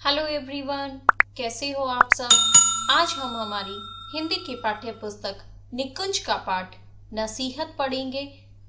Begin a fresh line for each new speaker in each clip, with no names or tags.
Hello everyone, कैसे हो आप सब। आज हम हमारी हिंदी की पाठ्य पुस्तक निकुंज का पाठ नसीहत पढ़ेंगे।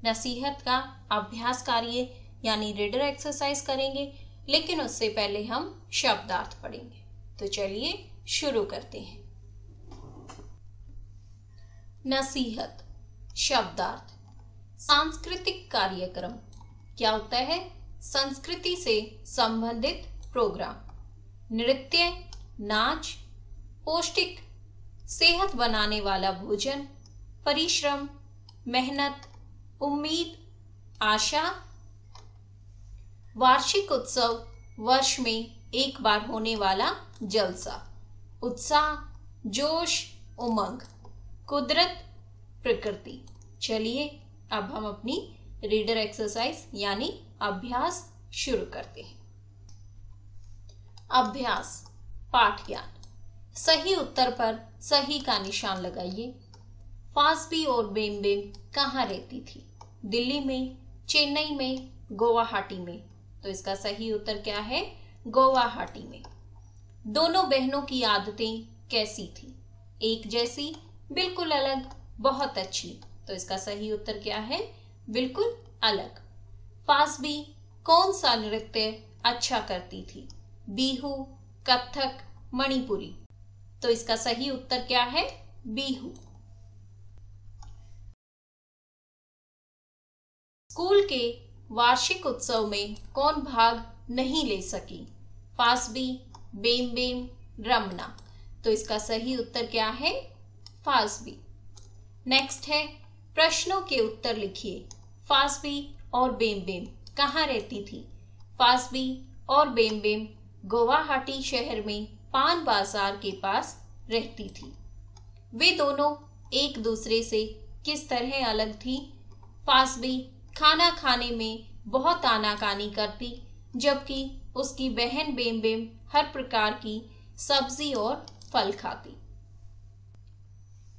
नसीहत का अभ्यास कार्य यानी रीडर एक्सरसाइज करेंगे, लेकिन उससे पहले हम शब्दार्थ पढ़ेंगे। तो चलिए शुरू करते हैं। नसीहत शब्दार्थ सांस्कृतिक कार्यक्रम क्या होता है? संस्कृति से संबंधित प्रोग्राम, नृत्य, नाच, पौष्टिक, सेहत बनाने वाला भोजन, परिश्रम, मेहनत, उम्मीद, आशा। वार्षिक उत्सव, वर्ष में एक बार होने वाला जलसा, उत्साह, जोश, उमंग, कुदरत, प्रकृति। चलिए अब हम अपनी रीडर एक्सरसाइज यानी अभ्यास शुरू करते हैं। अभ्यास पाठ ज्ञान। सही उत्तर पर सही का निशान लगाइए। फासबी और बेमबेम कहाँ रहती थी? दिल्ली में, चेन्नई में, गुवाहाटी में। तो इसका सही उत्तर क्या है? गुवाहाटी में। दोनों बहनों की आदतें कैसी थी? एक जैसी, बिल्कुल अलग, बहुत अच्छी। तो इसका सही उत्तर क्या है? बिल्कुल अलग। फासबी कौन सा नृत्य अच्छा करती थी? बिहू, कथक, मणिपुरी। तो इसका सही उत्तर क्या है? बिहू। स्कूल के वार्षिक उत्सव में कौन भाग नहीं ले सकी? फासबी, बेमबेम, रमना। तो इसका सही उत्तर क्या है? फासबी। नेक्स्ट है प्रश्नों के उत्तर लिखिए। फासबी और बेमबेम कहाँ रहती थी? फासबी और बेमबेम गुवाहाटी शहर में पान बाजार के पास रहती थी। वे दोनों एक दूसरे से किस तरह अलग थी? फासबी खाना खाने में बहुत आनाकानी करती, जबकि उसकी बहन बेमबेम हर प्रकार की सब्जी और फल खाती।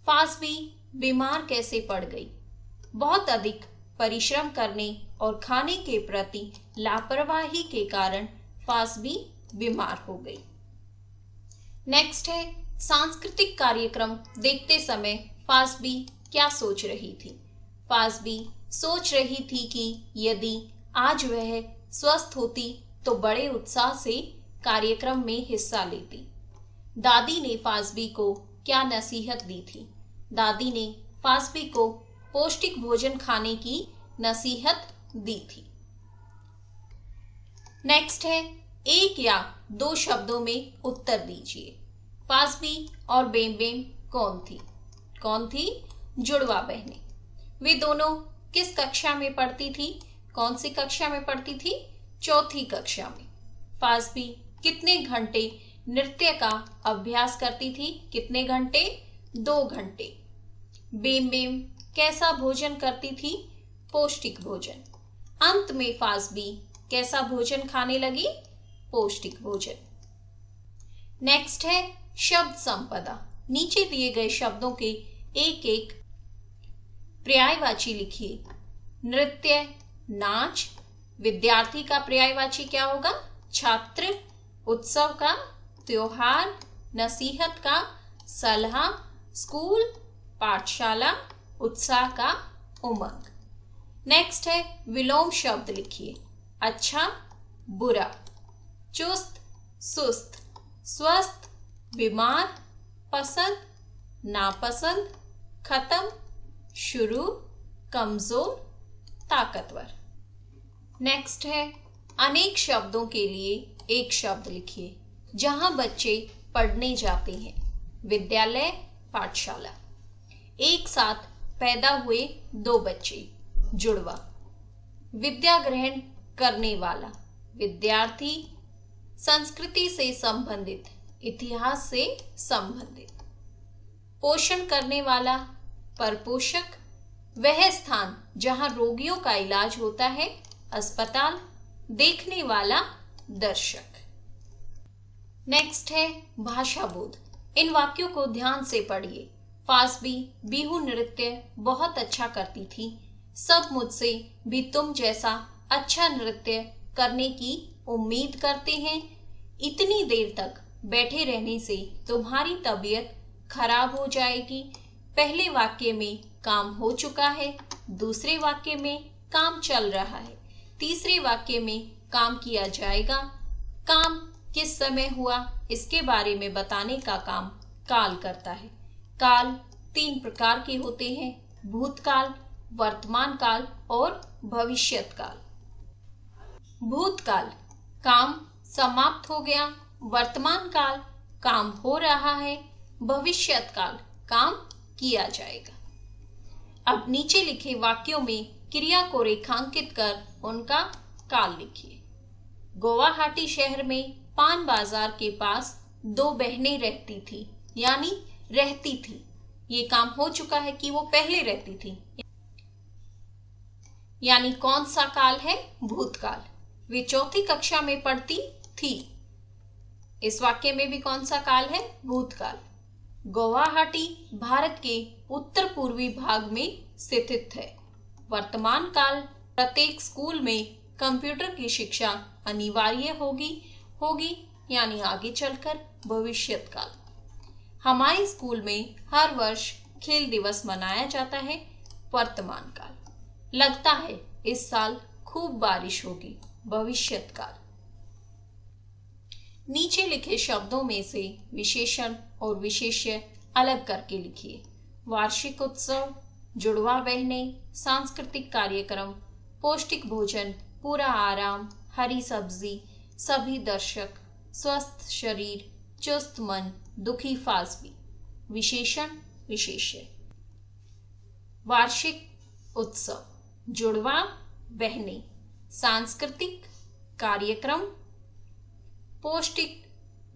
फासबी बीमार कैसे पड़ गई? बहुत अधिक परिश्रम करने और खाने के प्रति लापरवाही के कारण फासबी बीमार हो गई। नेक्स्ट है सांस्कृतिक कार्यक्रम देखते समय फासबी क्या सोच रही थी? फासबी सोच रही थी कि यदि आज वह स्वस्थ होती तो बड़े उत्साह से कार्यक्रम में हिस्सा लेती। दादी ने फासबी को क्या नसीहत दी थी? दादी ने फासबी को पौष्टिक भोजन खाने की नसीहत दी थी। नेक्स्ट है एक या दो शब्दों में उत्तर दीजिए। फासबी और बेमबेम कौन थी? कौन थी? जुड़वा बहनें। वे दोनों किस कक्षा में पढ़ती थी? कौन सी कक्षा में पढ़ती थी? चौथी कक्षा में। फासबी कितने घंटे नृत्य का अभ्यास करती थी? कितने घंटे? 2 घंटे। बेमबेम कैसा भोजन करती थी? पौष्टिक भोजन। अंत में फासबी कैसा भोजन खाने लगी? पौष्टिक भोजन। नेक्स्ट है शब्द संपदा। नीचे दिए गए शब्दों के एक एक पर्यायवाची लिखिए। नृत्य, नाच। विद्यार्थी का पर्यायवाची क्या होगा? छात्र। उत्सव का त्योहार। नसीहत का सलाह। स्कूल, पाठशाला। उत्साह का उमंग। नेक्स्ट है विलोम शब्द लिखिए। अच्छा, बुरा। चुस्त, सुस्त। स्वस्थ, बीमार। पसंद, नापसंद। खत्म, शुरू। कमजोर, ताकतवर। नेक्स्ट है अनेक शब्दों के लिए एक शब्द लिखिए। जहां बच्चे पढ़ने जाते हैं। विद्यालय, पाठशाला। एक साथ पैदा हुए 2 बच्चे, जुड़वा। विद्या ग्रहण करने वाला, विद्यार्थी। संस्कृति से संबंधित, इतिहास से संबंधित। पोषण करने वाला, परपोषक। वह स्थान जहां रोगियों का इलाज होता है, अस्पताल। देखने वाला, दर्शक। नेक्स्ट है भाषा बोध। इन वाक्यों को ध्यान से पढ़िए। फासबी बिहू नृत्य बहुत अच्छा करती थी। सब मुझसे भी तुम जैसा अच्छा नृत्य करने की उम्मीद करते हैं। इतनी देर तक बैठे रहने से तुम्हारी तबीयत खराब हो जाएगी। पहले वाक्य में काम हो चुका है, दूसरे वाक्य में काम चल रहा है, तीसरे वाक्य में काम किया जाएगा। काम किस समय हुआ इसके बारे में बताने का काम काल करता है। काल 3 प्रकार के होते हैं, भूतकाल, वर्तमान काल और भविष्यत काल। भूतकाल, काम समाप्त हो गया। वर्तमान काल, काम हो रहा है। भविष्यत काल, काम किया जाएगा। अब नीचे लिखे वाक्यों में क्रिया को रेखांकित कर उनका काल लिखिए। गुवाहाटी शहर में पान बाजार के पास 2 बहनें रहती थी, यानी रहती थी। ये काम हो चुका है कि वो पहले रहती थी, यानी कौन सा काल है? भूतकाल। वे 4ठी कक्षा में पढ़ती थी। इस वाक्य में भी कौन सा काल है? भूतकाल। गुवाहाटी भारत के उत्तर पूर्वी भाग में स्थित है। वर्तमान काल, प्रत्येक स्कूल में कंप्यूटर की शिक्षा अनिवार्य होगी यानी आगे चलकर। भविष्यत काल, हमारे स्कूल में हर वर्ष खेल दिवस मनाया जाता है। वर्तमान काल, लगता है इस साल खूब बारिश होगी। भविष्यत काल। नीचे लिखे शब्दों में से विशेषण और विशेष्य अलग करके लिखिए। वार्षिक उत्सव, जुड़वा बहनें, सांस्कृतिक कार्यक्रम, पौष्टिक भोजन, पूरा आराम, हरी सब्जी, सभी दर्शक, स्वस्थ शरीर, चुस्त मन, दुखी फासवी। विशेषण विशेष्य। वार्षिक उत्सव, जुड़वा बहनें, सांस्कृतिक कार्यक्रम, पौष्टिक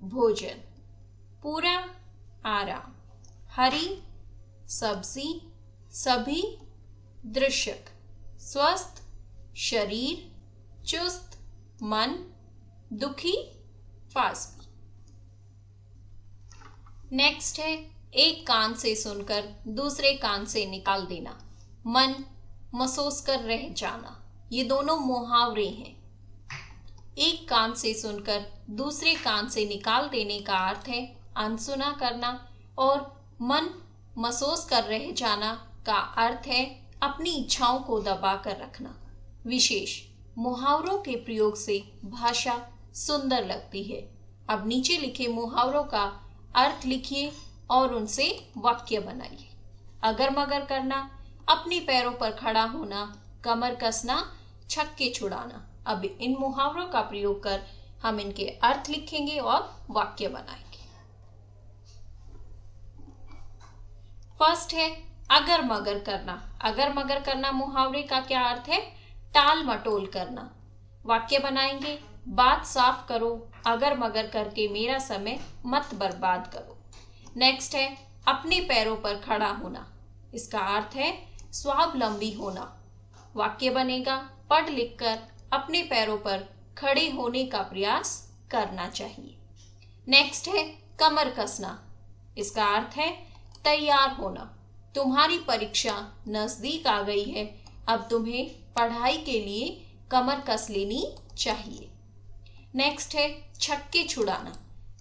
भोजन, पूरा आराम, हरी सब्जी, सभी दर्शक, स्वस्थ शरीर, चुस्त मन, दुखी फासवी। नेक्स्ट है एक कान से सुनकर दूसरे कान से निकाल देना। मन महसूस कर रह जाना, ये दोनों मुहावरे हैं। एक कान से सुनकर दूसरे कान से निकाल देने का अर्थ है अनसुना करना, और मन महसूस कर रह जाना का अर्थ है अपनी इच्छाओं को दबा कर रखना। विशेष मुहावरों के प्रयोग से भाषा सुंदर लगती है। अब नीचे लिखे मुहावरों का अर्थ लिखिए और उनसे वाक्य बनाइए। अगर मगर करना, अपने पैरों पर खड़ा होना, कमर कसना, छक्के छुड़ाना। अब इन मुहावरों का प्रयोग कर हम इनके अर्थ लिखेंगे और वाक्य बनाएंगे। फर्स्ट है अगर मगर करना। अगर मगर करना मुहावरे का क्या अर्थ है? टाल मटोल करना। वाक्य बनाएंगे। बात साफ करो, अगर मगर करके मेरा समय मत बर्बाद करो। नेक्स्ट है अपने पैरों पर खड़ा होना। इसका अर्थ है स्वावलंबी होना। वाक्य बनेगा, पढ़ लिखकर अपने पैरों पर खड़े होने का प्रयास करना चाहिए। नेक्स्ट है कमर कसना। इसका अर्थ है तैयार होना। तुम्हारी परीक्षा नजदीक आ गई है, अब तुम्हें पढ़ाई के लिए कमर कस लेनी चाहिए। नेक्स्ट है छक्के छुड़ाना।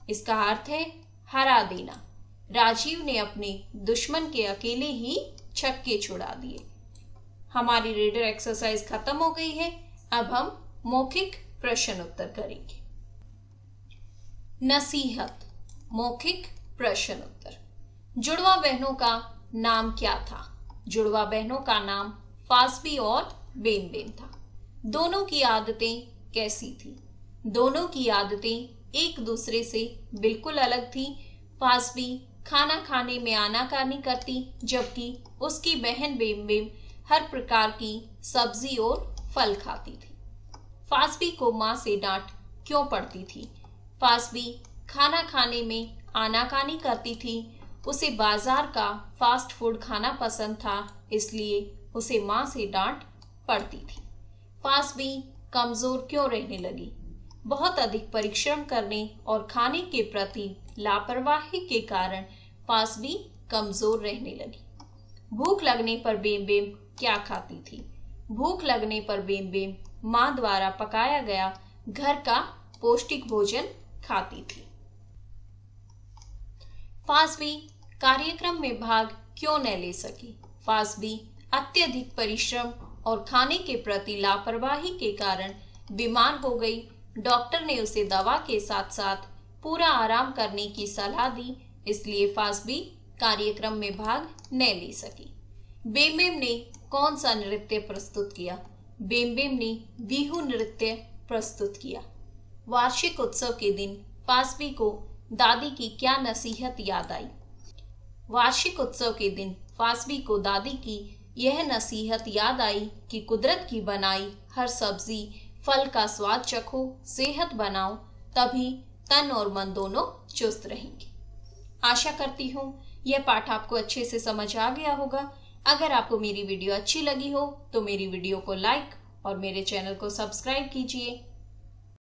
इसका अर्थ है हरा देना। राजीव ने अपने दुश्मन के अकेले ही छक्के छुड़ा दिए। हमारी रीडर एक्सरसाइज खत्म हो गई है। अब हम मौखिक प्रश्न उत्तर करेंगे। नसीहत, मौखिक प्रश्न उत्तर। जुड़वा बहनों का नाम क्या था? जुड़वा बहनों का नाम फासबी और बेमबेम था। दोनों की आदतें कैसी थी? दोनों की आदतें एक दूसरे से बिल्कुल अलग थी। फासबी खाना खाने में आनाकानी करती, जबकि उसकी बहन बेमबेम हर प्रकार की सब्जी और फल खाती थी। फासबी को माँ से डांट क्यों पड़ती थी? फासबी खाना खाने में आनाकानी करती थी। उसे बाजार का फास्ट फूड खाना पसंद था, इसलिए उसे माँ से डांट पड़ती थी। फासबी कमजोर क्यों रहने लगी? बहुत अधिक परिश्रम करने और खाने के प्रति लापरवाही के कारण फासबी कमजोर रहने लगी। भूख लगने पर बेमबेम क्या खाती थी? भूख लगने पर बेमबेम माँ द्वारा पकाया गया घर का पौष्टिक भोजन खाती थी। फासबी कार्यक्रम में भाग क्यों न ले सकी? फासबी अत्यधिक परिश्रम और खाने के प्रति लापरवाही के कारण बीमार हो गई। डॉक्टर ने उसे दवा के साथ साथ पूरा आराम करने की सलाह दी, इसलिए फासबी कार्यक्रम में भाग न ले सकी। बेमबेम ने कौन सा नृत्य प्रस्तुत किया? बेमबेम ने बिहू नृत्य प्रस्तुत किया। वार्षिक उत्सव के दिन फासबी को दादी की क्या नसीहत याद आई? वार्षिक उत्सव के दिन फासबी को दादी की यह नसीहत याद आई कि कुदरत की बनाई हर सब्जी फल का स्वाद चखो, सेहत बनाओ, तभी तन और मन दोनों चुस्त रहेंगे। आशा करती हूँ यह पाठ आपको अच्छे से समझ आ गया होगा। अगर आपको मेरी वीडियो अच्छी लगी हो तो मेरी वीडियो को लाइक और मेरे चैनल को सब्सक्राइब कीजिए।